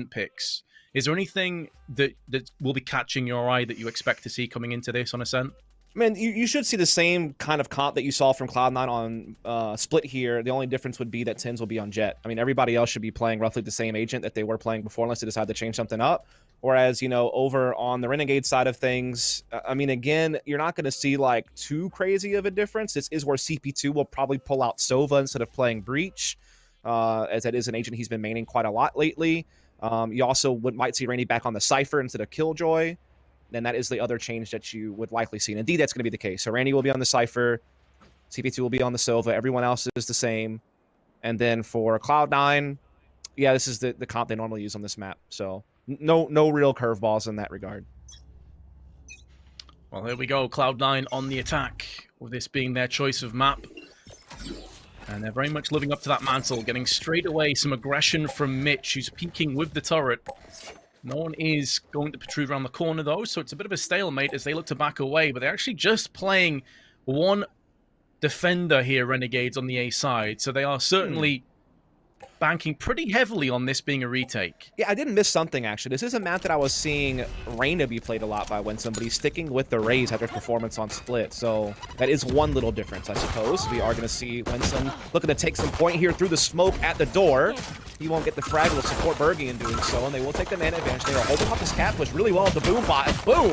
Ascent picks. Is there anything that will be catching your eye that you expect to see coming into this on Ascent? Man, you should see the same kind of comp that you saw from Cloud9 on Split here. The only difference would be that TenZ will be on Jett. I mean, everybody else should be playing roughly the same agent that they were playing before, unless they decide to change something up. Whereas, you know, over on the Renegade side of things, I mean, again, you're not going to see, like, too crazy of a difference. This is where CP2 will probably pull out Sova instead of playing Breach, as that is an agent he's been maining quite a lot lately. You also might see Randy back on the Cypher instead of Killjoy. Then that is the other change that you would likely see. And indeed, that's going to be the case. So Randy will be on the Cypher. CP2 will be on the Sova. Everyone else is the same. And then for Cloud9, yeah, this is the comp they normally use on this map. So no real curveballs in that regard. Well, here we go. Cloud9 on the attack, with this being their choice of map. And they're very much living up to that mantle, getting straight away some aggression from Mitch, who's peeking with the turret. No one is going to protrude around the corner, though, so it's a bit of a stalemate as they look to back away. But they're actually just playing one defender here, Renegades, on the A side. So they are certainly banking pretty heavily on this being a retake. Yeah, I didn't miss something, actually. This is a map that I was seeing Reyna be played a lot by Winsum, but he's sticking with the Raze after performance on Split. So that is one little difference, I suppose. We are going to see Winsum looking to take some point here through the smoke at the door. He won't get the frag, will support Berghy in doing so, and they will take the man advantage. They are holding up this cat push really well at the boom bot. Boom!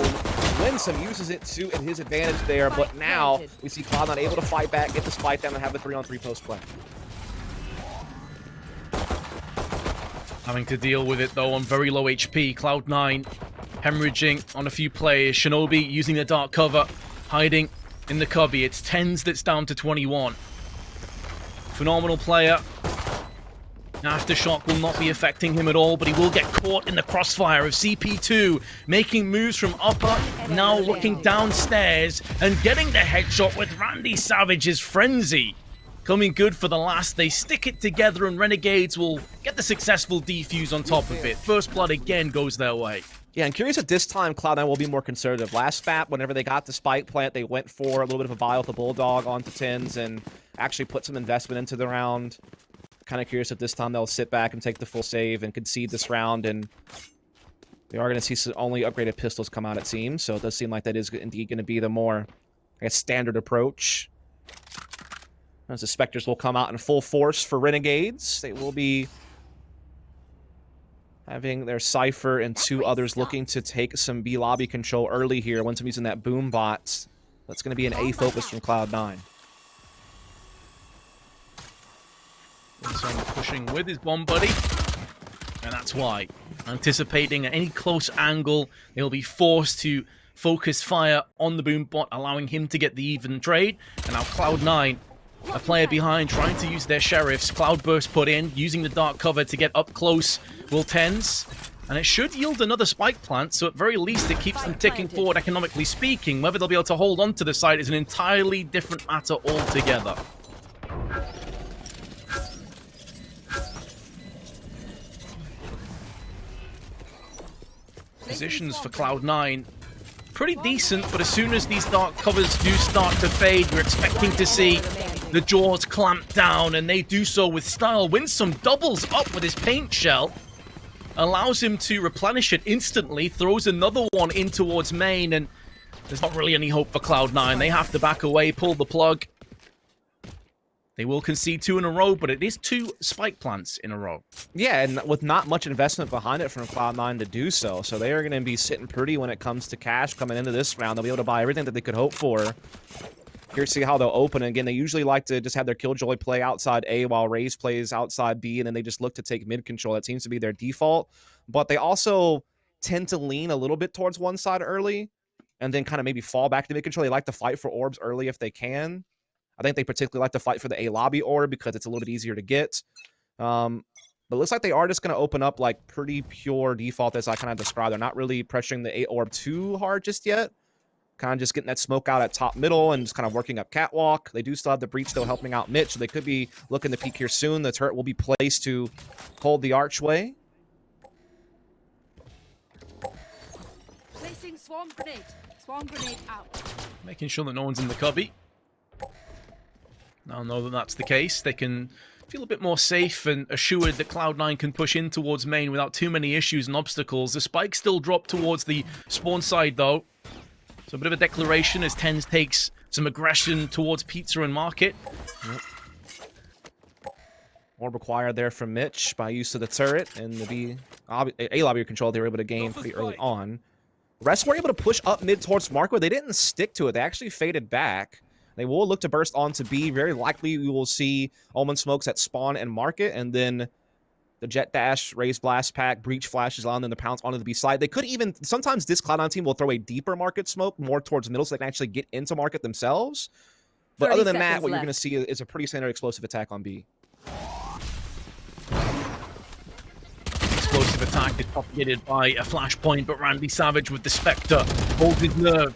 Winsum uses it to his advantage there, but now we see Cloud9 able to fight back, get the spike down, and have the 3-on-3 post play. Having to deal with it, though, on very low HP. Cloud9 hemorrhaging on a few players. Shinobi using the dark cover, hiding in the cubby. It's TenZ that's down to 21. Phenomenal player. Aftershock will not be affecting him at all, but he will get caught in the crossfire of CP2, making moves from upper, now looking downstairs, and getting the headshot with randyySavage's frenzy. Coming good for the last. They stick it together, and Renegades will get the successful defuse on top of it. First blood again goes their way. Yeah, I'm curious if this time Cloud9 will be more conservative. Last map, whenever they got the spike plant, they went for a little bit of a buy with the Bulldog onto TenZ and actually put some investment into the round. Kind of curious if this time they'll sit back and take the full save and concede this round, and we are going to see some only upgraded pistols come out, it seems. So it does seem like that is indeed going to be the more, I guess, standard approach. As the Spectres will come out in full force for Renegades. They will be having their Cypher and two others looking to take some B lobby control early here. Once I'm using that boom bot, that's going to be an A focus from Cloud9. Winsum pushing with his bomb buddy, and that's why. Anticipating at any close angle, they'll be forced to focus fire on the boom bot, allowing him to get the even trade. And now Cloud9, a player behind, trying to use their sheriffs. Cloudburst put in, using the dark cover to get up close will TenZ. And it should yield another spike plant, so at very least it keeps them ticking forward economically speaking. Whether they'll be able to hold on to the site is an entirely different matter altogether. Positions for Cloud9 pretty decent, but as soon as these dark covers do start to fade, we're expecting to see the jaws clamp down, and they do so with style. Winsum doubles up with his paint shell, allows him to replenish it instantly, throws another one in towards main, and there's not really any hope for Cloud9. They have to back away, pull the plug. They will concede 2 in a row, but it is 2 spike plants in a row. Yeah, and with not much investment behind it from Cloud9 to do so. So they are going to be sitting pretty when it comes to cash coming into this round. They'll be able to buy everything that they could hope for. Here's to see how they'll open. Again, they usually like to just have their Killjoy play outside A while Raze plays outside B, and then they just look to take mid control. That seems to be their default. But they also tend to lean a little bit towards one side early and then kind of maybe fall back to mid control. They like to fight for orbs early if they can. I think they particularly like to fight for the A lobby orb because it's a little bit easier to get. But it looks like they are just going to open up like pretty pure default as I kind of described. They're not really pressuring the A orb too hard just yet. Kind of just getting that smoke out at top middle and just kind of working up catwalk. They do still have the breach though helping out Mitch, so they could be looking to peek here soon. The turret will be placed to hold the archway. Placing swarm grenade. Swarm grenade out. Making sure that no one's in the cubby. Now know that that's the case. They can feel a bit more safe and assured that Cloud9 can push in towards main without too many issues and obstacles. The spike still dropped towards the spawn side, though. So a bit of a declaration as TenZ takes some aggression towards Pizza and Market. Yep. More required there from Mitch by use of the turret and the A lobby control they were able to gain pretty early on. The rest were able to push up mid towards Market. They didn't stick to it. They actually faded back. They will look to burst onto B. Very likely we will see Omen smokes at spawn and Market, and then the Jett dash, Raze blast pack, breach flashes, allowing them to pounce onto the B side. They could even, sometimes this Cloud9 team will throw a deeper Market smoke more towards middle so they can actually get into Market themselves. But other than that, what you're going to see is a pretty standard explosive attack on B. Explosive attack is propagated by a flashpoint, but randyySavage with the Spectre holds his nerve.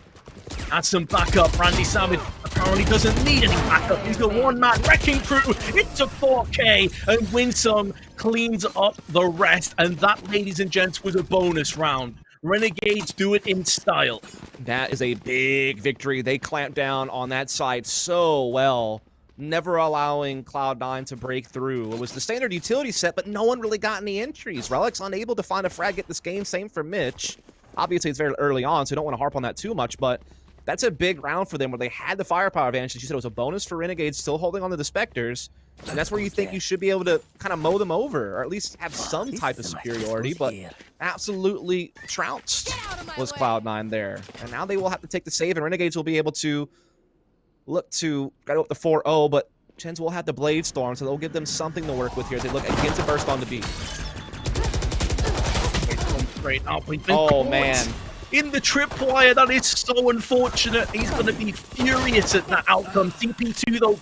Has some backup. randyySavage apparently doesn't need any backup. He's the one-man wrecking crew. It's a 4K, and Winsum cleans up the rest. And that, ladies and gents, was a bonus round. Renegades do it in style. That is a big victory. They clamped down on that side so well, never allowing Cloud9 to break through. It was the standard utility set, but no one really got any entries. Relyks unable to find a frag at this game. Same for Mitch. Obviously, it's very early on, so I don't want to harp on that too much, but that's a big round for them where they had the firepower advantage. She said it was a bonus for Renegades still holding on to the Spectres, and that's where you think you should be able to kind of mow them over, or at least have some type of superiority, but absolutely trounced was Cloud9 there. And now they will have to take the save, and Renegades will be able to look to go up the 4-0, but TenZ will have the Blade Storm, so they'll give them something to work with here as they look again to burst on the B. Great out. Oh, man. In the tripwire, that is so unfortunate. He's going to be furious at that outcome. CP2, though,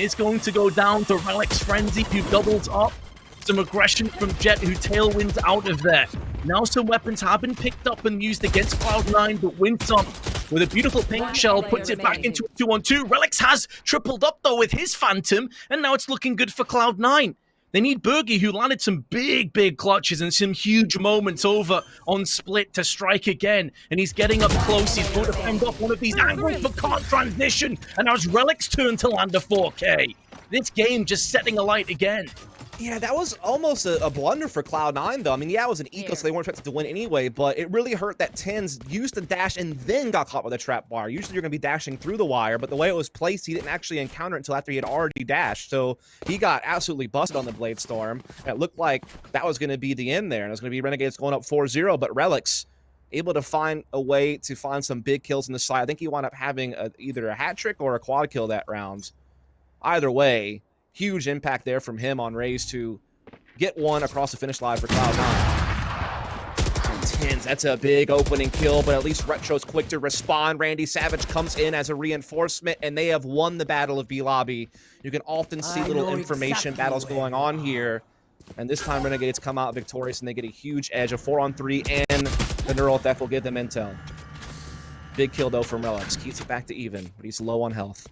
is going to go down to Relyks Frenzy, who doubles up. Some aggression from Jett, who tailwinds out of there. Now some weapons have been picked up and used against Cloud9, but Winsum, with a beautiful pink shell, puts it back into a 2-on-2. Relyks has tripled up, though, with his Phantom, and now it's looking good for Cloud9. They need Berghy, who landed some big clutches and some huge moments over on Split to strike again. And he's getting up close. He's going to fend off one of these angles, but can't transition. And now it's Relyks' turn to land a 4K. This game just setting alight again. Yeah, that was almost a blunder for Cloud9, though. I mean, yeah, it was an eco, so they weren't expected to win anyway, but it really hurt that TenZ used the dash and then got caught with a trap wire. Usually you're going to be dashing through the wire, but the way it was placed, he didn't actually encounter it until after he had already dashed, so he got absolutely busted on the Blade Storm. And it looked like that was going to be the end there, and it was going to be Renegades going up 4-0, but Relyks able to find a way to find some big kills in the side. I think he wound up having either a hat trick or a quad kill that round. Either way, huge impact there from him on Raze to get one across the finish line for Cloud9. TenZ, that's a big opening kill, but at least Retro's quick to respond. randyySavage comes in as a reinforcement, and they have won the Battle of B Lobby. You can often see little information battles going on here, and this time Renegades come out victorious, and they get a huge edge. A 4-on-3, and the Neural Theft will give them intel. Big kill, though, from Relyks. Keeps it back to even, but he's low on health.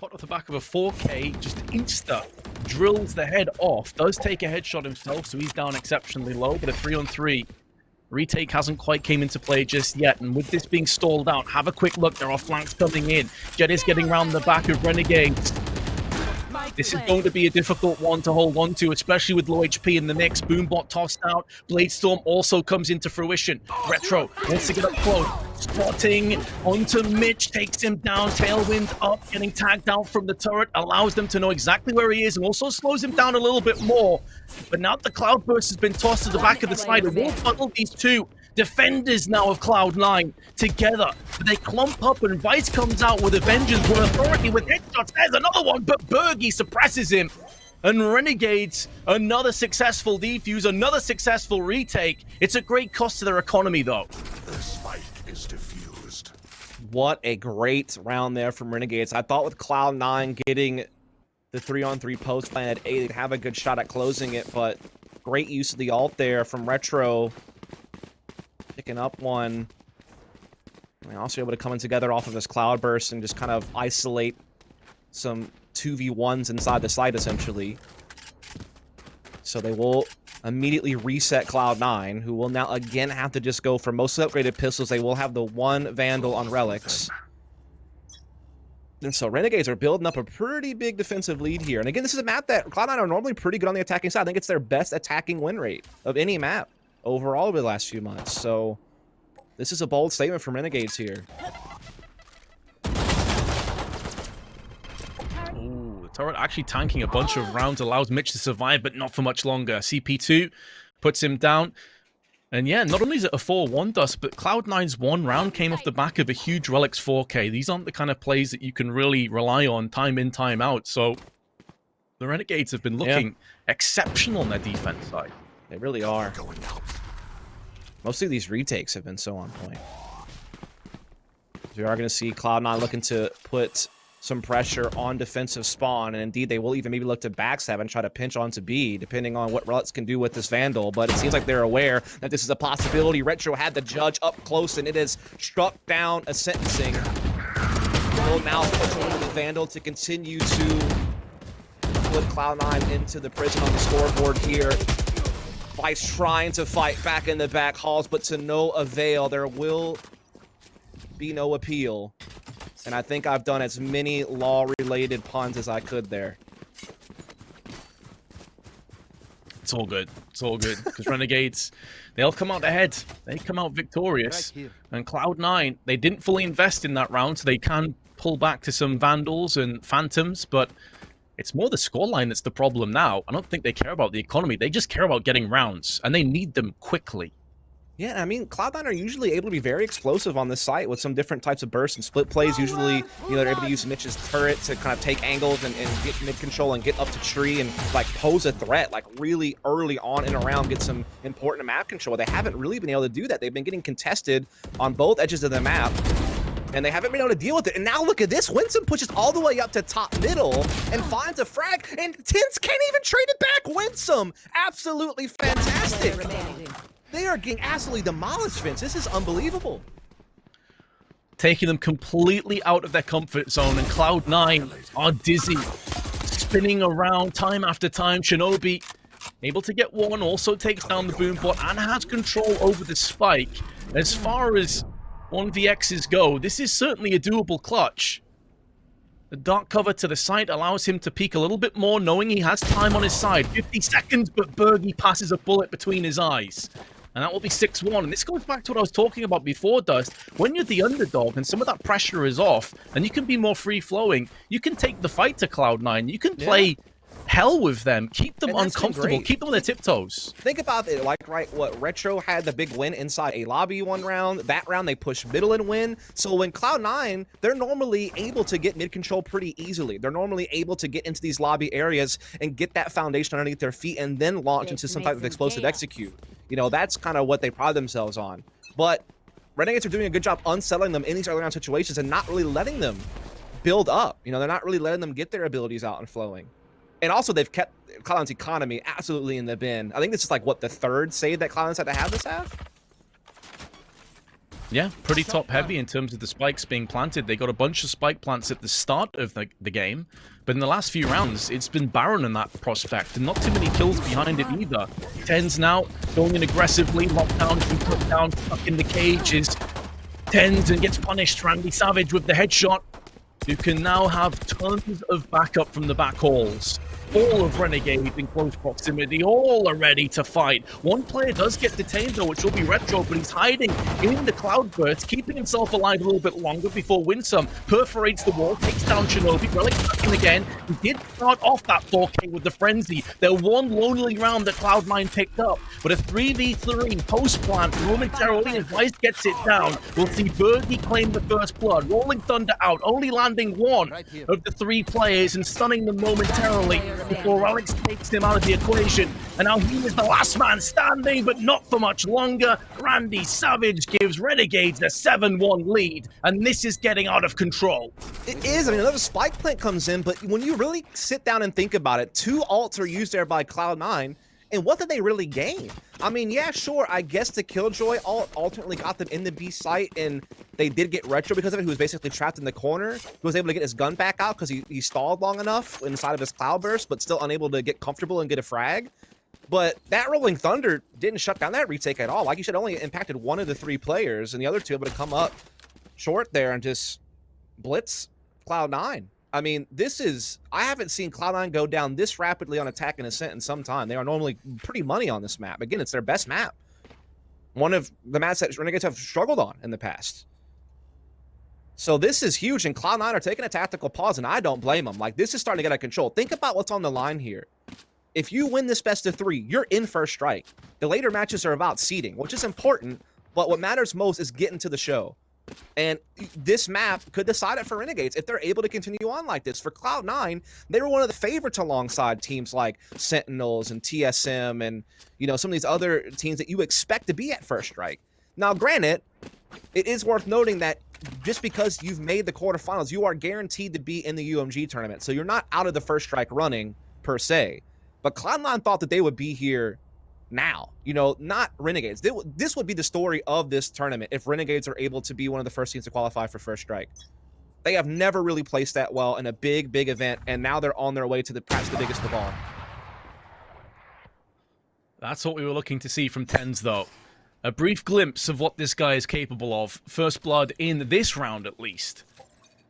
Hot off the back of a 4K, just insta drills the head off. Does take a headshot himself, so he's down exceptionally low, but a 3-on-3 retake hasn't quite came into play just yet. And with this being stalled out, have a quick look. There are flanks coming in. Jett is getting around the back of Renegades. This is going to be a difficult one to hold on to, especially with low HP in the mix. Boombot tossed out. Blade Storm also comes into fruition. Retro wants to get up close. Spotting onto Mitch, takes him down. Tailwind up, getting tagged out from the turret. Allows them to know exactly where he is and also slows him down a little bit more. But now the Cloudburst has been tossed to the back of the side. It will funnel these two defenders now of Cloud9 together. But they clump up and Vice comes out with a vengeance, with authority, with headshots. There's another one, but Berghy suppresses him. And Renegades, another successful defuse, another successful retake. It's a great cost to their economy, though. The spike is diffused. What a great round there from Renegades. I thought with Cloud9 getting the 3-on-3 post plan at A, they'd have a good shot at closing it, but great use of the ult there from Retro. Picking up one. And also able to come in together off of this Cloudburst and just kind of isolate some 2v1s inside the site, essentially. So they will immediately reset Cloud9, who will now again have to just go for most upgraded pistols. They will have the one Vandal on Relyks. And so Renegades are building up a pretty big defensive lead here. And again, this is a map that Cloud9 are normally pretty good on the attacking side. I think it's their best attacking win rate of any map overall over the last few months. So this is a bold statement from Renegades here. Ooh, the turret actually tanking a bunch of rounds allows Mitch to survive, but not for much longer. CP2 puts him down. And yeah, not only is it a 4-1 dust, but Cloud9's one round came off the back of a huge Relyks 4K. These aren't the kind of plays that you can really rely on time in, time out. So the Renegades have been looking exceptional on their defense side. They really are. Most of these retakes have been so on point. We are going to see Cloud9 looking to put some pressure on defensive spawn, and indeed they will even maybe look to backstab and try to pinch onto B, depending on what Relyks can do with this Vandal. But it seems like they're aware that this is a possibility. Retro had the judge up close, and it has struck down a sentencing. Will now push over the Vandal to continue to put Cloud9 into the prison on the scoreboard here. Vice trying to fight back in the back halls, but to no avail. There will be no appeal. And I think I've done as many law-related puns as I could there. It's all good. It's all good. Because Renegades, they'll come out ahead. They come out victorious. And Cloud9, they didn't fully invest in that round, so they can pull back to some Vandals and Phantoms, but it's more the scoreline that's the problem now. I don't think they care about the economy. They just care about getting rounds, and they need them quickly. Yeah, I mean, Cloud9 are usually able to be very explosive on this site with some different types of bursts and split plays. Usually, you know, they're able to use Mitch's turret to kind of take angles and get mid control and get up to tree and, like, pose a threat, like, really early on in a round, get some important map control. They haven't really been able to do that. They've been getting contested on both edges of the map, and they haven't been able to deal with it. And now look at this. Winsum pushes all the way up to top middle and finds a frag, and TenZ can't even trade it back. Winsum, absolutely fantastic. They are getting absolutely demolished, Vince. This is unbelievable. Taking them completely out of their comfort zone, and Cloud9 are dizzy. Spinning around time after time. Shinobi able to get one, also takes down the boom bot and has control over the spike. As far as 1vx's go, this is certainly a doable clutch. The dark cover to the side allows him to peek a little bit more, knowing he has time on his side. 50 seconds, but Berghy passes a bullet between his eyes. And that will be 6-1. And this goes back to what I was talking about before, Dust. When you're the underdog and some of that pressure is off, and you can be more free-flowing, you can take the fight to Cloud9. You can play hell with them, keep them uncomfortable, keep them on their tiptoes. Think about it, like, right, what Retro had the big win inside a lobby one round. That round they push middle and win. So when Cloud9, they're normally able to get mid control pretty easily. They're normally able to get into these lobby areas and get that foundation underneath their feet and then launch into some type of explosive execute. You know, that's kind of what they pride themselves on. But Renegades are doing a good job unsettling them in these early round situations and not really letting them build up. You know, they're not really letting them get their abilities out and flowing. And also, they've kept Cloud9's economy absolutely in the bin. I think this is like, what, the third save that Cloud9's had to have this half? Yeah, pretty top heavy in terms of the spikes being planted. They got a bunch of spike plants at the start of the game, but in the last few rounds, it's been barren in that prospect, and not too many kills behind it either. TenZ now going in aggressively, lockdown, being put down, stuck in the cages. TenZ and gets punished. randyySavage with the headshot, who can now have tons of backup from the back halls. All of Renegades in close proximity, all are ready to fight. One player does get detained though, which will be Retro, but he's hiding in the cloudburst, keeping himself alive a little bit longer before Winsum perforates the wall, takes down Shinobi. Relyks back in again. He did start off that 4K with the frenzy. Their one lonely round that Cloud9 picked up, but a 3v3 post-plant momentarily as Vice gets it down. We'll see Berghy claim the first blood. Rolling Thunder out, only landing one of the three players and stunning them momentarily before Relyks takes him out of the equation. And now he is the last man standing, but not for much longer. randyySavage gives Renegades a 7-1 lead, and this is getting out of control. It is. I mean, another spike plant comes in, but when you really sit down and think about it, 2 ults are used there by Cloud9, and what did they really gain? I mean, yeah, sure, I guess the Killjoy ult ultimately got them in the B site, and they did get Retro because of it. He was basically trapped in the corner. He was able to get his gun back out because he stalled long enough inside of his cloudburst, but still unable to get comfortable and get a frag. But that Rolling Thunder didn't shut down that retake at all. Like you said, only impacted one of the 3 players, and the other 2 able to come up short there and just blitz Cloud9. I mean, I haven't seen Cloud9 go down this rapidly on attack and Ascent in some time. They are normally pretty money on this map. Again, it's their best map. One of the maps that Renegades have struggled on in the past. So this is huge, and Cloud9 are taking a tactical pause, and I don't blame them. Like, this is starting to get out of control. Think about what's on the line here. If you win this best of 3, you're in first strike. The later matches are about seeding, which is important, but what matters most is getting to the show. And this map could decide it for Renegades if they're able to continue on like this. For Cloud9, they were one of the favorites alongside teams like Sentinels and TSM and, you know, some of these other teams that you expect to be at first strike. Now, granted, it is worth noting that just because you've made the quarterfinals, you are guaranteed to be in the UMG tournament. So you're not out of the first strike running, per se. But Cloud9 thought that they would be here now, you know, not Renegades. This would be the story of this tournament if Renegades are able to be one of the first teams to qualify for first strike. They have never really placed that well in a big event, and now they're on their way to perhaps the biggest of all. That's what we were looking to see from TenZ, though. A brief glimpse of what this guy is capable of. First blood in this round, at least.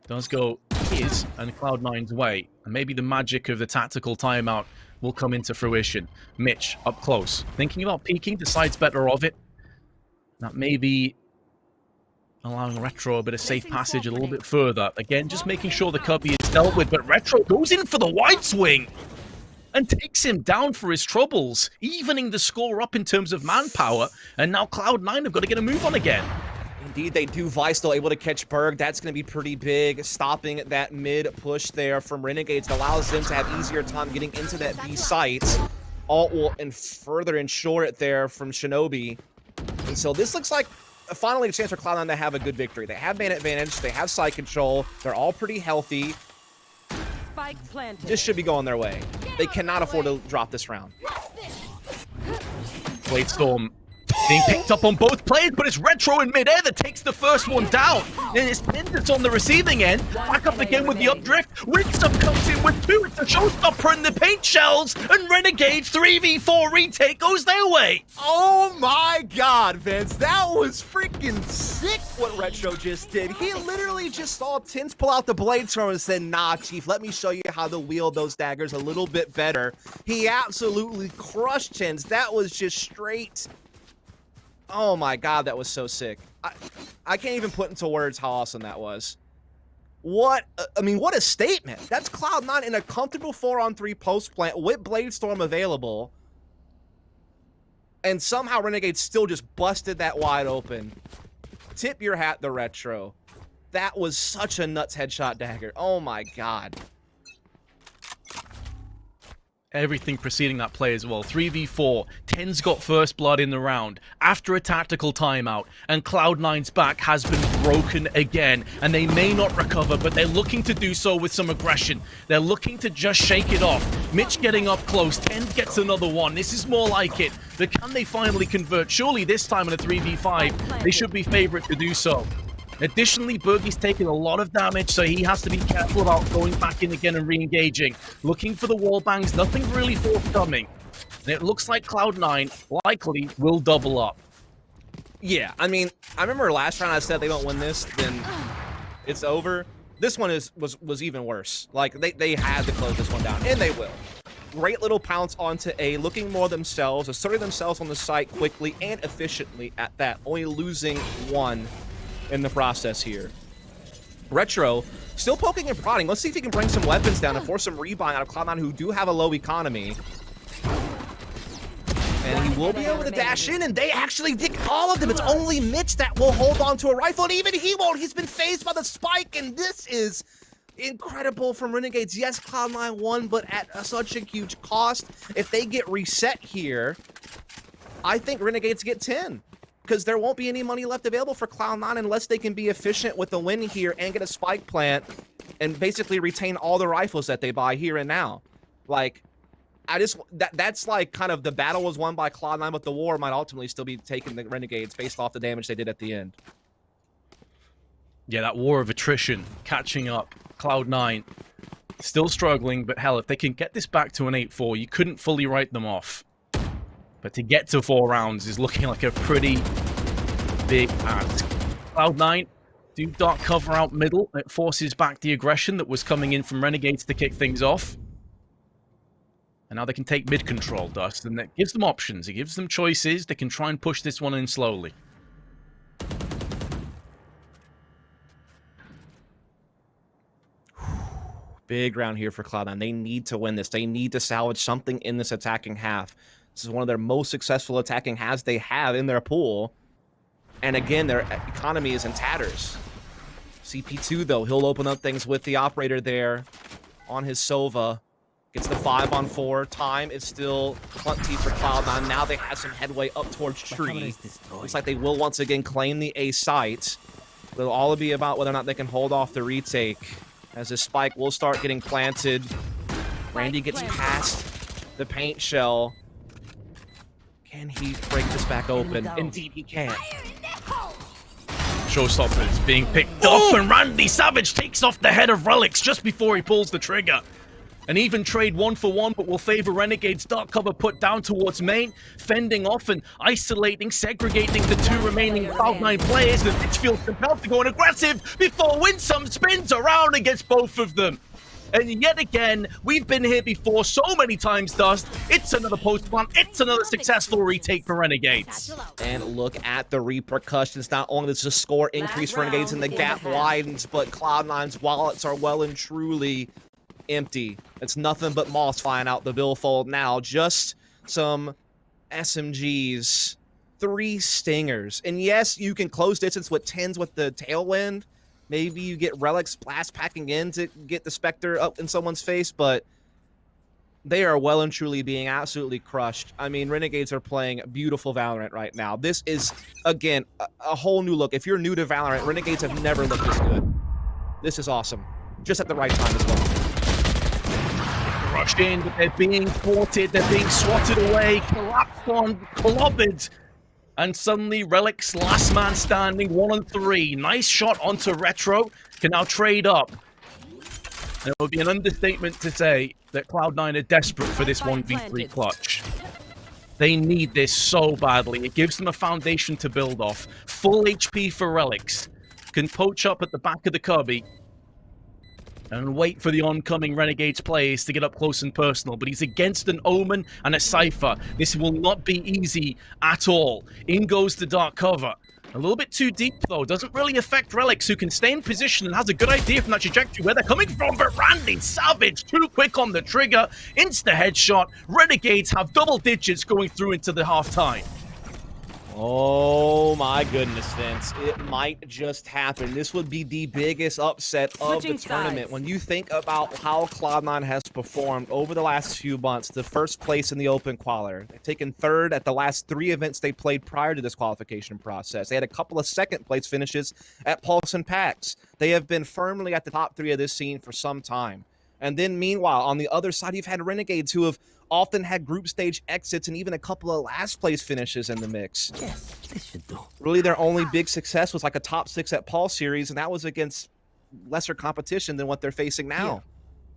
Does go his and Cloud9's way. And maybe the magic of the tactical timeout will come into fruition. Mitch, up close. Thinking about peeking, decides better of it. That may be allowing Retro a bit of safe passage a little bit further. Again, just making sure the cubby is dealt with, but Retro goes in for the wide swing and takes him down for his troubles, evening the score up in terms of manpower, and now Cloud9 have got to get a move on again. Indeed, they do. Vice still able to catch Berg. That's going to be pretty big. Stopping that mid push there from Renegades allows them to have easier time getting into that B site. Alt will and further ensure it there from Shinobi. And so this looks like finally a chance for Cloud9 to have a good victory. They have man advantage. They have side control. They're all pretty healthy. Spike planted. This should be going their way. They cannot afford to drop this round. Blade Storm being picked up on both players, but it's Retro in midair that takes the first one down. And it's TenZ that's on the receiving end. Back up again with the updrift. Winsum comes in with 2. It's a showstopper in the paint shells. And Renegades 3v4 retake goes their way. Oh my god, Vince. That was freaking sick what Retro just did. He literally just saw TenZ pull out the blade storm and said, nah, Chief, let me show you how to wield those daggers a little bit better. He absolutely crushed TenZ. That was just straight. Oh my god, that was so sick. I can't even put into words how awesome that was. What a statement. That's Cloud9 in a comfortable 4-on-3 post plant with Blade Storm available. And somehow Renegades still just busted that wide open. Tip your hat to Retro. That was such a nuts headshot dagger. Oh my god. Everything preceding that play as well. 3v4. TenZ got first blood in the round after a tactical timeout, and Cloud9's back has been broken again, and they may not recover, but they're looking to do so with some aggression. They're looking to just shake it off. Mitch getting up close. TenZ gets another one. This is more like it. But can they finally convert? Surely this time in a 3v5, they should be favorite to do so. Additionally, Berghy's taking a lot of damage, so he has to be careful about going back in again and re-engaging. Looking for the wall bangs, nothing really forthcoming. And it looks like Cloud9 likely will double up. Yeah, I mean, I remember last round I said they don't win this, then it's over. This one was even worse. Like, they had to close this one down, and they will. Great little pounce onto A, looking more themselves, asserting themselves on the site quickly and efficiently at that, only losing 1 in the process here. Retro still poking and prodding. Let's see if he can bring some weapons down and force some rebuying out of Cloud9, who do have a low economy. And he will be able to dash in, and they actually dig all of them. It's only Mitch that will hold on to a rifle, and even he won't. He's been phased by the spike, and this is incredible from Renegades. Yes, Cloud9 won, but at such a huge cost. If they get reset here, I think Renegades get 10. Because there won't be any money left available for Cloud9 unless they can be efficient with the win here and get a spike plant and basically retain all the rifles that they buy here and now. Like, that's like kind of the battle was won by Cloud9, but the war might ultimately still be taking the Renegades based off the damage they did at the end. Yeah, that war of attrition catching up. Cloud9 still struggling, but hell, if they can get this back to an 8-4, you couldn't fully write them off. But to get to 4 rounds is looking like a pretty big ask. Cloud9 Do dark cover out middle. It forces back the aggression that was coming in from Renegades to kick things off. And now they can take mid control, Dust, and that gives them options. It gives them choices. They can try and push this one in slowly. Big round here for Cloud9. They need to win this. They need to salvage something in this attacking half. This is one of their most successful attacking halves they have in their pool. And again, their economy is in tatters. CP2, though, he'll open up things with the operator there on his Sova. Gets the 5-on-4. Time is still plenty for Cloud9. Now they have some headway up towards Tree. Looks like they will once again claim the A site. It'll all be about whether or not they can hold off the retake. As this spike will start getting planted. Randy gets past the paint shell. Can he break this back open? Indeed he can. Showstoppers being picked up, and randyySavage takes off the head of Relyks just before he pulls the trigger. An even trade 1-for-1, but will favor Renegades. Dark cover put down towards main, fending off and isolating, segregating the two remaining Cloud9 players. The mitch feels compelled to go in aggressive before Winsum spins around and gets both of them. And yet again, we've been here before so many times, Dust. It's another post plant. It's another successful retake for Renegades. And look at the repercussions. Not only does the score increase for Renegades and the gap widens, but Cloud9's wallets are well and truly empty. It's nothing but moss flying out the billfold now. Just some SMGs, 3 stingers. And yes, you can close distance with TenZ with the tailwind. Maybe you get Relyks blast packing in to get the Spectre up in someone's face, but they are well and truly being absolutely crushed. I mean, Renegades are playing beautiful Valorant right now. This is, again, a whole new look. If you're new to Valorant, Renegades have never looked this good. This is awesome. Just at the right time as well. Rushed in, but they're being thwarted, they're being swatted away, collapsed on, clobbered. And suddenly, Relyks, last man standing, 1-on-3. Nice shot onto Retro. Can now trade up. And it would be an understatement to say that Cloud9 are desperate for this 1v3 clutch. They need this so badly. It gives them a foundation to build off. Full HP for Relyks. Can poach up at the back of the cubby and wait for the oncoming Renegades players to get up close and personal. But he's against an Omen and a Cypher. This will not be easy at all. In goes the dark cover. A little bit too deep, though. Doesn't really affect Relyks, who can stay in position and has a good idea from that trajectory where they're coming from. But randyySavage, too quick on the trigger. Insta headshot. Renegades have double digits going through into the halftime. Oh my goodness, Vince. It might just happen. This would be the biggest upset of the tournament. When you think about how Cloud9 has performed over the last few months, the first place in the Open Qualifier. They've taken 3rd at the last 3 events they played prior to this qualification process. They had a couple of 2nd place finishes at Pulse and PAX. They have been firmly at the top 3 of this scene for some time. And then meanwhile, on the other side, you've had Renegades who have often had group stage exits and even a couple of last place finishes in the mix. Yes, this should do. Really, their only big success was like a top 6 at Pulse series, and that was against lesser competition than what they're facing now. Yeah.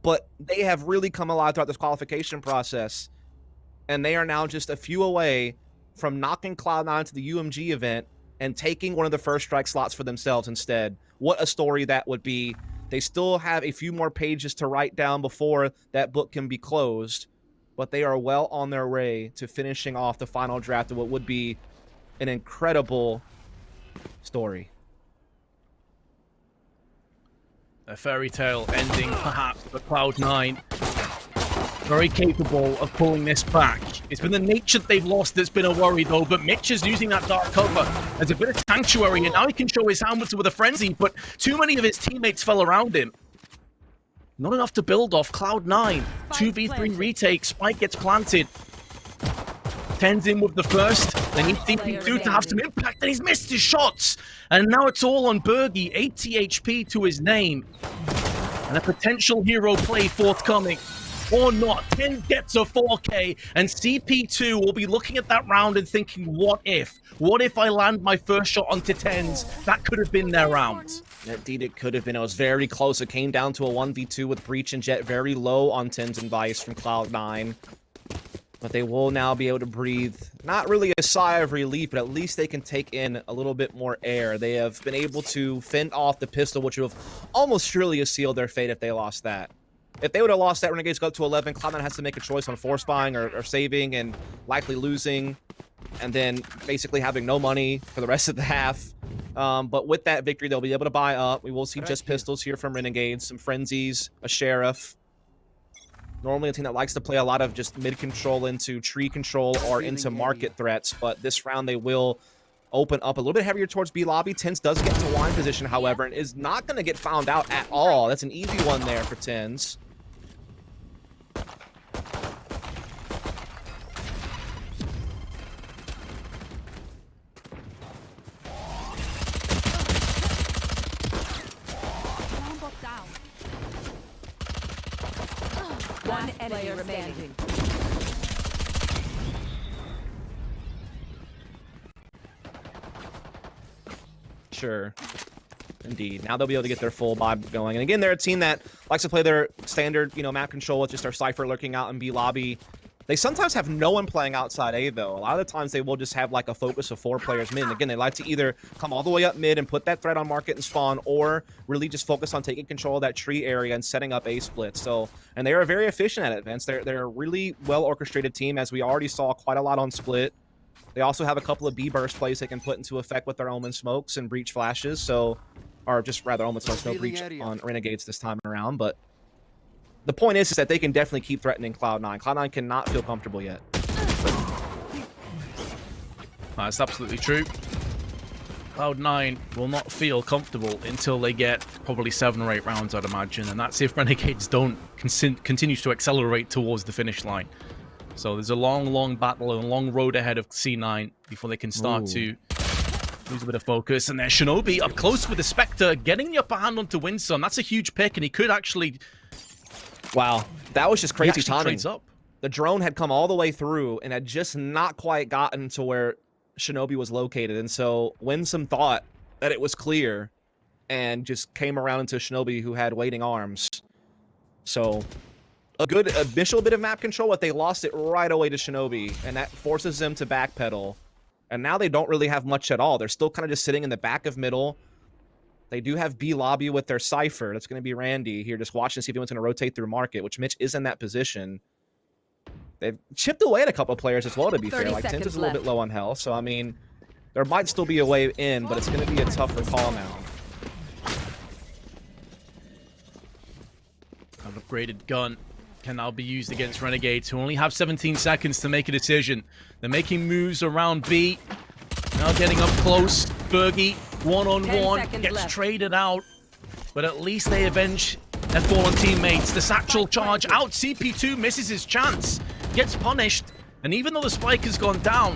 But they have really come alive throughout this qualification process, and they are now just a few away from knocking Cloud9 to the UMG event and taking one of the first strike slots for themselves instead. What a story that would be. They still have a few more pages to write down before that book can be closed, but they are well on their way to finishing off the final draft of what would be an incredible story. A fairy tale ending, perhaps, for Cloud9. Very capable of pulling this back. It's been the nature that they've lost that's been a worry, though, but Mitch is using that dark cover as a bit of sanctuary, and now he can show his hand with a frenzy, but too many of his teammates fell around him. Not enough to build off. Cloud9, 2v3 retake, spike gets planted. TenZ in with the first, they need CP2 to have some impact, and he's missed his shots! And now it's all on Berghy, 80 HP to his name. And a potential hero play forthcoming. Or not. TenZ gets a 4K, and CP2 will be looking at that round and thinking, what if? What if I land my first shot onto TenZ? That could have been their round. Indeed, it could have been. It was very close. It came down to a 1v2 with Breach and Jett very low on TenZ and Vice from Cloud9. But they will now be able to breathe, not really a sigh of relief, but at least they can take in a little bit more air. They have been able to fend off the pistol, which would have almost surely sealed their fate if they lost that. If they would have lost that, Renegades go up to 11. Cloud9 has to make a choice on force buying or saving and likely losing, and then basically having no money for the rest of the half. But with that victory, they'll be able to buy up. We will see just pistols here from Renegades, some frenzies, a sheriff. Normally a team that likes to play a lot of just mid-control into tree control or into market threats, but this round they will open up a little bit heavier towards B lobby. TenZ does get to wine position, however, and is not going to get found out at all. That's an easy one there for TenZ. One enemy remaining. Sure. Indeed. Now they'll be able to get their full vibe going. And again, they're a team that likes to play their standard, map control with just their Cypher lurking out in B lobby. They sometimes have no one playing outside A, though. A lot of the times they will just have like a focus of 4 players mid. And again, they like to either come all the way up mid and put that threat on market and spawn, or really just focus on taking control of that tree area and setting up A splits. So, and they are very efficient at it, Vince. They're a really well-orchestrated team, as we already saw quite a lot on split. They also have a couple of B burst plays they can put into effect with their Omen smokes and breach flashes. So, or just rather Omen smokes, no breach on Renegades this time around, but the point is that they can definitely keep threatening Cloud9. Cloud9 cannot feel comfortable yet. That's absolutely true. Cloud9 will not feel comfortable until they get probably 7 or 8 rounds, I'd imagine, and that's if Renegades don't continue to accelerate towards the finish line. So there's a long battle and a long road ahead of C9 before they can start to lose a bit of focus. And there's shinobi up close with the Spectre, getting the upper hand onto Winsum. That's a huge pick, and he could actually... Wow, that was just crazy timing. Trades up. The drone had come all the way through and had just not quite gotten to where shinobi was located, and so Winsum thought that it was clear and just came around into shinobi, who had waiting arms. So a good initial bit of map control, but they lost it right away to shinobi, and that forces them to backpedal. And now they don't really have much at all. They're still kind of just sitting in the back of middle. They do have B lobby with their Cypher. That's going to be Randy here, just watching to see if anyone's going to rotate through market, which Mitch is in that position. They've chipped away at a couple of players as well, to be fair. Like, TenZ is a little bit low on health, so I mean, there might still be a way in, but it's going to be a tougher call now. An upgraded gun can now be used against Renegades, who only have 17 seconds to make a decision. They're making moves around B. Now getting up close. Berghy, one-on-one, gets traded out. But at least they avenge their fallen teammates. The satchel charge out. CP2 misses his chance. Gets punished. And even though the spike has gone down,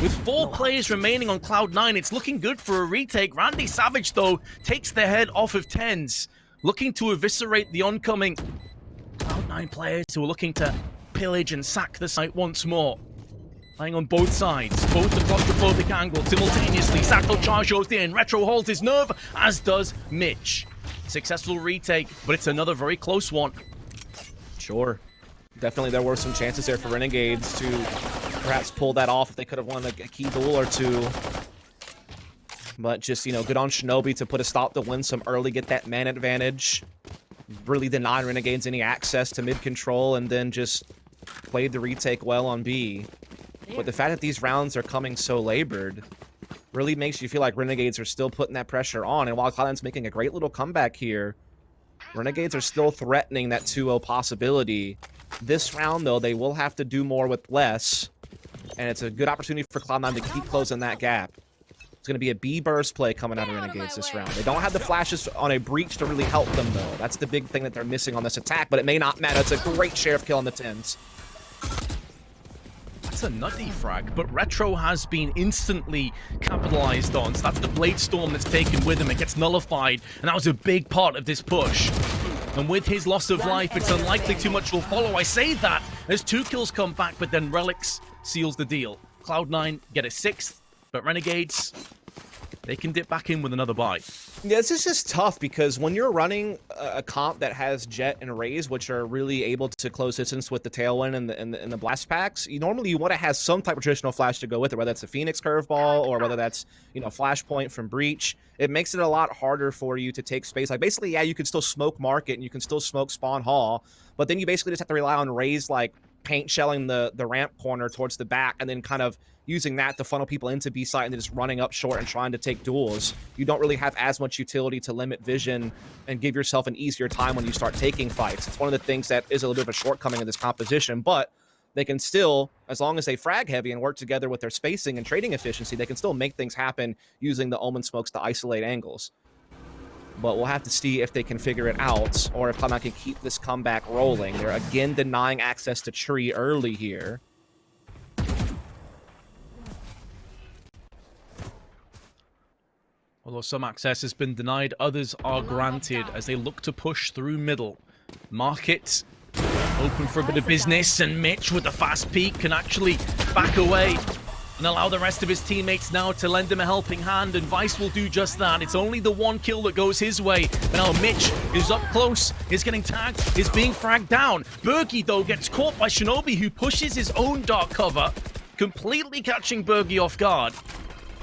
with 4 players remaining on Cloud9, it's looking good for a retake. randyySavage, though, takes the head off of TenZ, looking to eviscerate the oncoming Cloud9 players who are looking to pillage and sack the site once more. Playing on both sides, both the claustrophobic angle simultaneously. Satchel charge goes in, Retro holds his nerve, as does Mitch. Successful retake, but it's another very close one. Sure. Definitely there were some chances there for Renegades to perhaps pull that off if they could have won a key duel or two. But just, good on shinobi to put a stop to Winsum early, get that man advantage. Really deny Renegades any access to mid control, and then just played the retake well on B. But the fact that these rounds are coming so labored really makes you feel like Renegades are still putting that pressure on. And while Cloud9's making a great little comeback here, Renegades are still threatening that 2-0 possibility. This round, though, they will have to do more with less. And it's a good opportunity for Cloud9 to keep closing that gap. It's going to be a B burst play coming out of Renegades this round. They don't have the flashes on a breach to really help them, though. That's the big thing that they're missing on this attack, but it may not matter. It's a great sheriff kill on the TenZ. That's a nutty frag, but Retro has been instantly capitalized on. So that's the Blade Storm that's taken with him. It gets nullified, and that was a big part of this push. And with his loss of life, it's unlikely too much will follow. I say that as 2 kills come back, but then Relyks seals the deal. Cloud9 get a 6th, but Renegades, they can dip back in with another buy. Yeah, this is just tough because when you're running a comp that has Jett and Raze, which are really able to close distance with the Tailwind and the Blast Packs, you normally want to have some type of traditional flash to go with it, whether that's a Phoenix Curveball or whether that's, you know, Flashpoint from Breach. It makes it a lot harder for you to take space. Like, basically, yeah, you can still smoke Market and you can still smoke Spawn Hall, but then you basically just have to rely on Raze, like, paint shelling the ramp corner towards the back and then kind of using that to funnel people into B site and then just running up short and trying to take duels. You don't really have as much utility to limit vision and give yourself an easier time when you start taking fights. It's one of the things that is a little bit of a shortcoming of this composition, but they can still, as long as they frag heavy and work together with their spacing and trading efficiency, they can still make things happen using the Omen smokes to isolate angles. But we'll have to see if they can figure it out or if Cloud9 can keep this comeback rolling. They're again denying access to tree early here. Although some access has been denied, others are granted as they look to push through middle. Market open for a bit of business, and Mitch with the fast peek can actually back away and allow the rest of his teammates now to lend him a helping hand, and Vice will do just that. It's only the one kill that goes his way. And now Mitch is up close, is getting tagged, is being fragged down. Berghy, though, gets caught by shinobi, who pushes his own dark cover, completely catching Berghy off guard.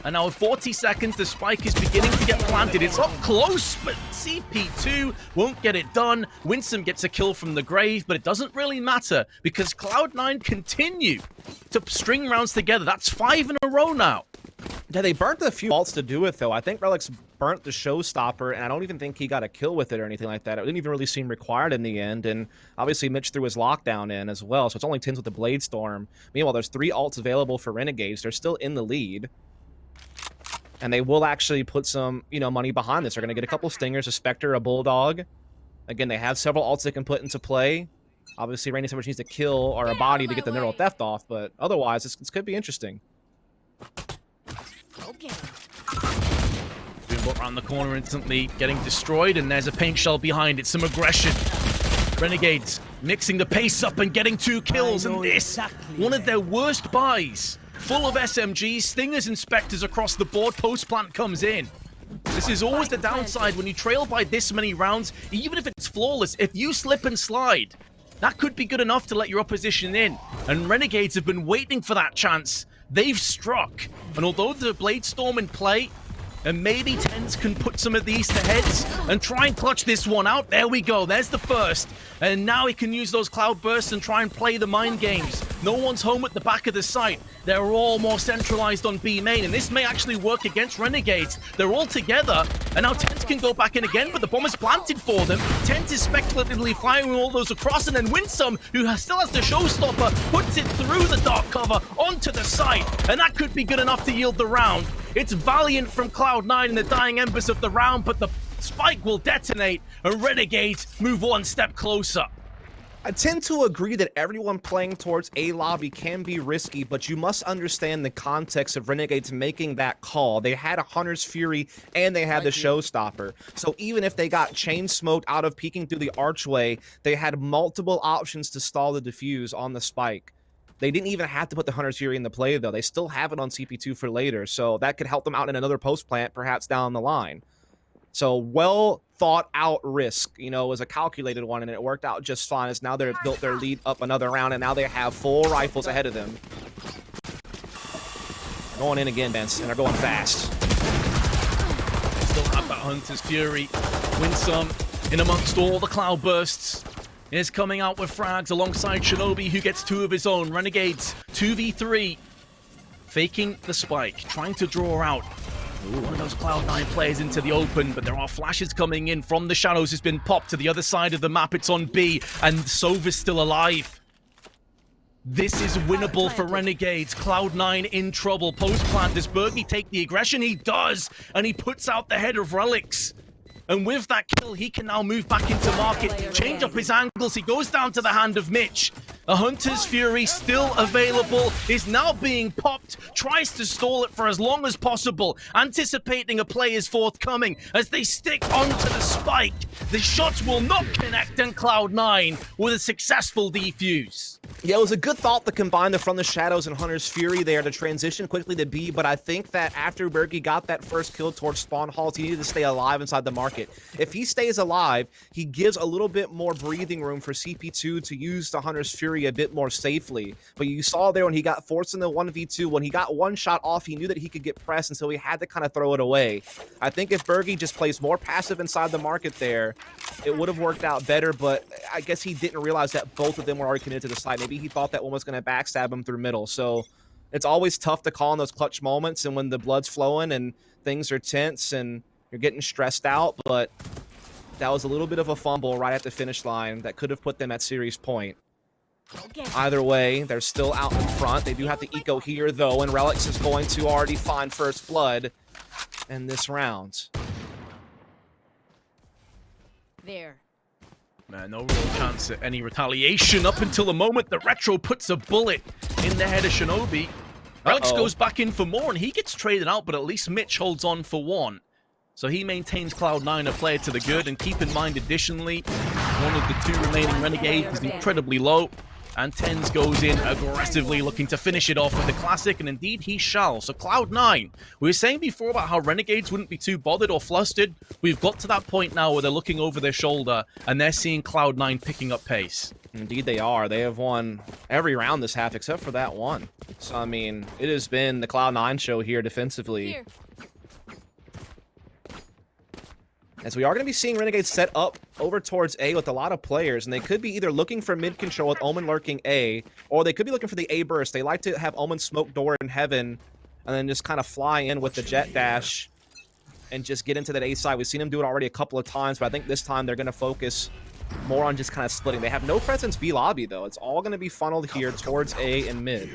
And now with 40 seconds, the spike is beginning to get planted. It's up close, but CP2 won't get it done. Winsum gets a kill from the grave, but it doesn't really matter because Cloud9 continue to string rounds together. That's 5 in a row now. Yeah, they burnt a few ults to do it, though. I think Relyks burnt the showstopper, and I don't even think he got a kill with it or anything like that. It didn't even really seem required in the end, and obviously Mitch threw his lockdown in as well, so it's only TenZ with the Blade Storm. Meanwhile, there's 3 ults available for Renegades. They're still in the lead. And they will actually put some, you know, money behind this. They're going to get a couple Stingers, a Spectre, a Bulldog. Again, they have several ults they can put into play. Obviously, randyySavage needs to kill or a body to get the neural theft off, but otherwise, this could be interesting. Okay. Being brought around the corner instantly, getting destroyed, and there's a paint shell behind it. Some aggression. Renegades mixing the pace up and getting 2 kills, and this, one of their worst buys. Full of SMGs, Stingers and Spectres across the board, post-plant comes in. This is always the downside when you trail by this many rounds, even if it's flawless. If you slip and slide, that could be good enough to let your opposition in. And Renegades have been waiting for that chance. They've struck. And although the Blade Storm in play, and maybe TenZ can put some of these to heads and try and clutch this one out. There we go. There's the first. And now he can use those cloud bursts and try and play the mind games. No one's home at the back of the site. They're all more centralized on B main, and this may actually work against Renegades. They're all together, and now TenZ can go back in again, but the bomb is planted for them. TenZ is speculatively firing all those across, and then Winsum, who still has the showstopper, puts it through the dark cover onto the site, and that could be good enough to yield the round. It's Valiant from Cloud9 in the dying embers of the round, but the spike will detonate, and Renegades move one step closer. I tend to agree that everyone playing towards A lobby can be risky, but you must understand the context of Renegades making that call. They had a Hunter's Fury and they had the Showstopper. So even if they got chain smoked out of peeking through the archway, they had multiple options to stall the defuse on the spike. They didn't even have to put the Hunter's Fury in the play, though. They still have it on CP2 for later, so that could help them out in another post plant, perhaps down the line. So well thought out risk, you know, was a calculated one, and it worked out just fine as now they've built their lead up another round, and now they have 4 rifles ahead of them. Going in again, Vince, and they're going fast. Still have that Hunter's Fury. Winsum in amongst all the cloud bursts is coming out with frags alongside shinobi, who gets 2 of his own. Renegades 2v3, faking the spike, trying to draw out one of those Cloud9 players into the open, but there are flashes coming in from the shadows. Has been popped to the other side of the map. It's on B, and Sova's still alive. This is winnable for Renegades. Cloud9 in trouble. Post-plant, does Berghy take the aggression? He does, and he puts out the head of Relyks. And with that kill, he can now move back into market, change up his angles. He goes down to the hand of Mitch. A Hunter's Fury still available, is now being popped, tries to stall it for as long as possible, anticipating a play is forthcoming as they stick onto the spike. The shots will not connect, and Cloud9 with a successful defuse. Yeah, it was a good thought to combine the From the Shadows and Hunter's Fury there to transition quickly to B, but I think that after Berghy got that first kill towards spawn halls, he needed to stay alive inside the market. If he stays alive, he gives a little bit more breathing room for CP2 to use the Hunter's Fury a bit more safely. But you saw there when he got forced in the 1v2, when he got one shot off, he knew that he could get pressed, and so he had to kind of throw it away. I think if Berghy just plays more passive inside the market there, it would have worked out better, but I guess he didn't realize that both of them were already committed to the side. Maybe he thought that one was going to backstab him through middle. So it's always tough to call in those clutch moments and when the blood's flowing and things are tense and you're getting stressed out. But that was a little bit of a fumble right at the finish line that could have put them at series point. Either way, they're still out in front. They do have the eco here, though, and Relyks is going to already find first blood in this round. There. Man, no real chance at any retaliation up until the moment that Retro puts a bullet in the head of shinobi. Relyks goes back in for more, and he gets traded out, but at least Mitch holds on for one. So he maintains Cloud9 a player to the good, and keep in mind, additionally, one of the two remaining Renegades is incredibly low, and TenZ goes in aggressively looking to finish it off with the classic, and indeed he shall. So Cloud9, we were saying before about how Renegades wouldn't be too bothered or flustered. We've got to that point now where they're looking over their shoulder, and they're seeing Cloud9 picking up pace. Indeed they are. They have won every round this half except for that one. So, I mean, it has been the Cloud9 show here defensively. Here. As we are going to be seeing Renegades set up over towards A with a lot of players, and they could be either looking for mid control with Omen lurking A, or they could be looking for the A burst. They like to have Omen smoke door in heaven, and then just kind of fly in with the Jett dash and just get into that A side. We've seen them do it already a couple of times, but I think this time they're going to focus more on just kind of splitting. They have no presence B lobby, though. It's all going to be funneled here towards A and mid.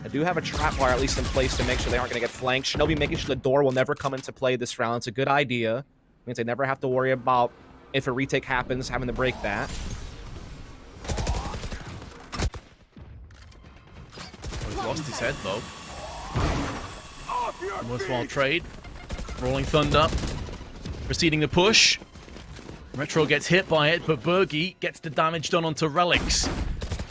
I do have a trap wire at least in place to make sure they aren't going to get flanked. Shinobi making sure the door will never come into play this round. It's a good idea. It means they never have to worry about, if a retake happens, having to break that. He's lost his head, though. Worthwhile trade. Rolling Thunder. Proceeding to push. Retro gets hit by it, but Berghy gets the damage done onto Relyks.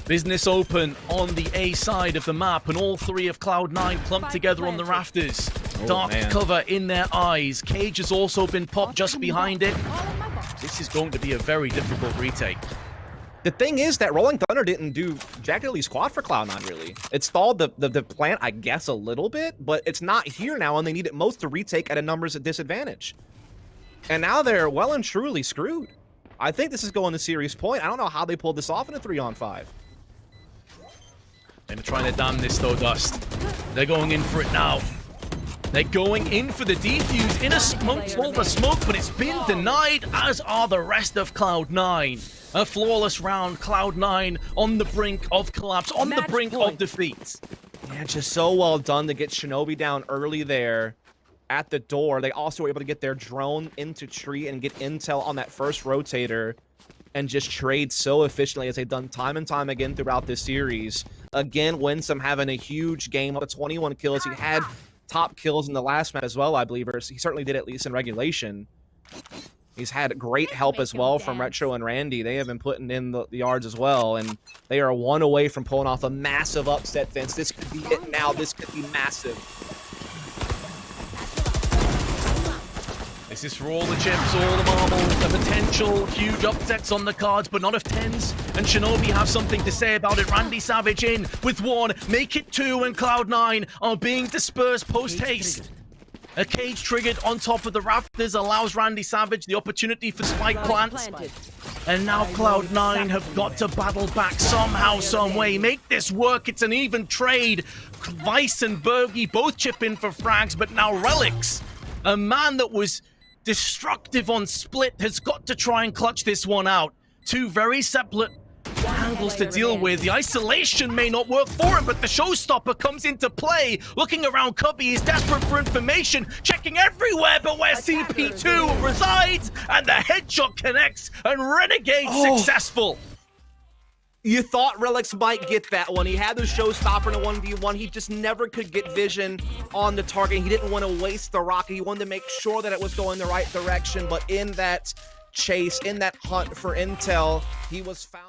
Business open on the A side of the map, and all three of Cloud9 clumped together on the rafters. Dark cover in their eyes. Cage has also been popped just behind it. This is going to be a very difficult retake. The thing is that Rolling Thunder didn't do jack diddly squat for Cloud9, really. It stalled the plant, I guess, a little bit, but it's not here now, and they need it most to retake at a numbers disadvantage. And now they're well and truly screwed. I think this is going to series point. I don't know how they pulled this off in a 3-on-5. They're trying to dam this, though, Dust. They're going in for it now. They're going in for the defuse in a smoke, but it's been denied, as are the rest of Cloud9. A flawless round, Cloud9 on the brink of collapse, on the brink of defeat. Yeah, just so well done to get Shinobi down early there at the door. They also were able to get their drone into tree and get intel on that first rotator and just trade so efficiently as they've done time and time again throughout this series. Again, Winsum having a huge game up to 21 kills. He had top kills in the last match as well, I believe, or he certainly did at least in regulation. He's had great help as well from Retro and Randy. They have been putting in the yards as well, and they are one away from pulling off a massive upset, Vince. This could be it now. This could be massive. This is for all the chips, all the marbles, the potential huge upsets on the cards, but not if TenZ and shinobi have something to say about it. randyySavage in with one, make it two, and Cloud9 are being dispersed post-haste. A cage triggered on top of the rafters allows randyySavage the opportunity for spike plants. And now Cloud9 have got to battle back somehow, some way. Make this work. It's an even trade. Vice and Berghy both chip in for frags, but now Relyks, a man that was destructive on split, has got to try and clutch this one out. Two very separate angles to deal with. The isolation may not work for him, but the showstopper comes into play. Looking around Cubby, he's desperate for information, checking everywhere but where CP2 resides, and the headshot connects, and Renegades successful. You thought Relyks might get that one. He had the showstopper in a 1v1. He just never could get vision on the target. He didn't want to waste the rocket. He wanted to make sure that it was going the right direction. But in that chase, in that hunt for intel, he was found.